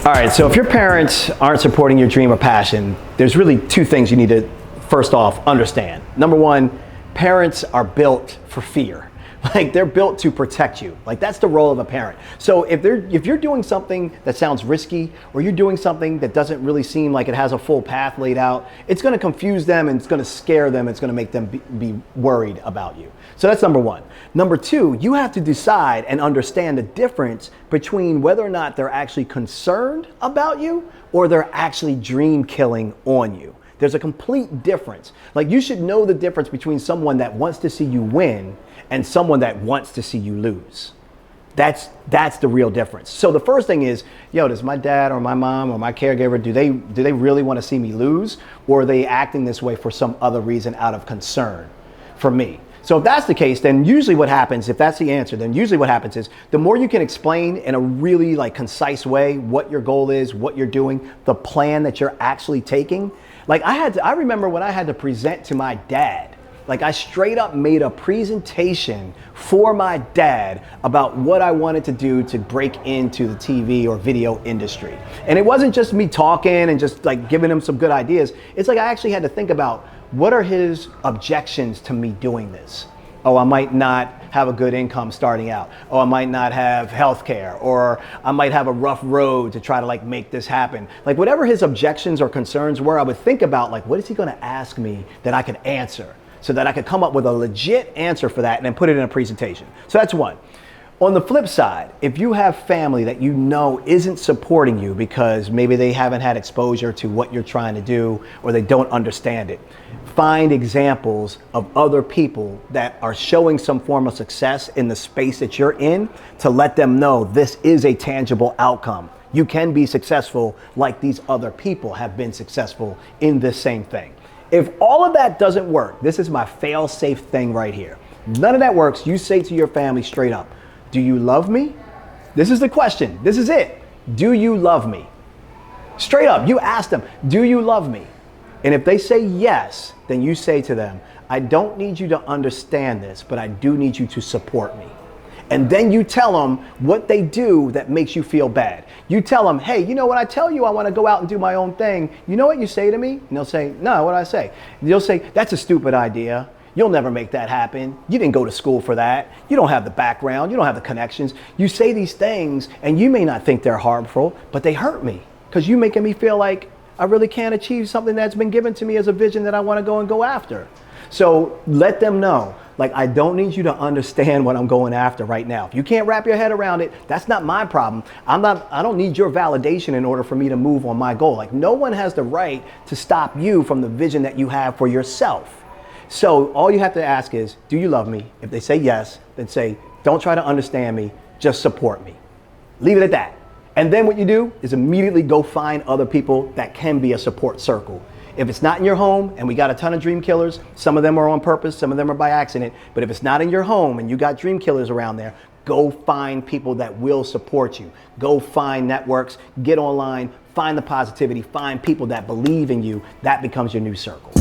All right, so if your parents aren't supporting your dream or passion, there's really two things you need to, first off, understand. Number one, parents are built for fear. Like, they're built to protect you. Like, that's the role of a parent. So if you're doing something that sounds risky, or you're doing something that doesn't really seem like it has a full path laid out, it's gonna confuse them and it's gonna scare them. It's gonna make them be worried about you. So that's number one. Number two, you have to decide and understand the difference between whether or not they're actually concerned about you or they're actually dream killing on you. There's a complete difference. Like, you should know the difference between someone that wants to see you win and someone that wants to see you lose. That's the real difference. So the first thing is, does my dad or my mom or my caregiver, do they really want to see me lose, or are they acting this way for some other reason out of concern for me? So if that's the case, then usually what happens, if that's the answer, then usually what happens is the more you can explain in a really concise way what your goal is, what you're doing, the plan that you're actually taking. I remember when I had to present to my dad. I straight up made a presentation for my dad about what I wanted to do to break into the TV or video industry. And it wasn't just me talking and just giving him some good ideas. It's I actually had to think about, what are his objections to me doing this? Oh, I might not have a good income starting out. Oh, I might not have health care, or I might have a rough road to try to make this happen. Whatever his objections or concerns were, I would think about what is he gonna ask me that I could answer, so that I could come up with a legit answer for that and then put it in a presentation. So that's one. On the flip side, if you have family that isn't supporting you because maybe they haven't had exposure to what you're trying to do, or they don't understand it, find examples of other people that are showing some form of success in the space that you're in to let them know this is a tangible outcome. You can be successful like these other people have been successful in this same thing. If all of that doesn't work, this is my fail-safe thing right here. None of that works. You say to your family straight up, do you love me? This is the question. This is it. Do you love me? Straight up, you ask them, do you love me? And if they say yes, then you say to them, I don't need you to understand this, but I do need you to support me. And then you tell them what they do that makes you feel bad. You tell them, hey, when I tell you I want to go out and do my own thing, you know what you say to me? And they'll say, no, what do I say? And you'll say, that's a stupid idea. You'll never make that happen. You didn't go to school for that. You don't have the background. You don't have the connections. You say these things and you may not think they're harmful, but they hurt me because you're making me feel like I really can't achieve something that's been given to me as a vision that I want to go after. So let them know, I don't need you to understand what I'm going after right now. If you can't wrap your head around it, that's not my problem. I don't need your validation in order for me to move on my goal. No one has the right to stop you from the vision that you have for yourself. So all you have to ask is, do you love me? If they say yes, then say, don't try to understand me, just support me. Leave it at that. And then what you do is immediately go find other people that can be a support circle. If it's not in your home, and we got a ton of dream killers, some of them are on purpose, some of them are by accident, but if it's not in your home and you got dream killers around there, go find people that will support you. Go find networks, get online, find the positivity, find people that believe in you. That becomes your new circle.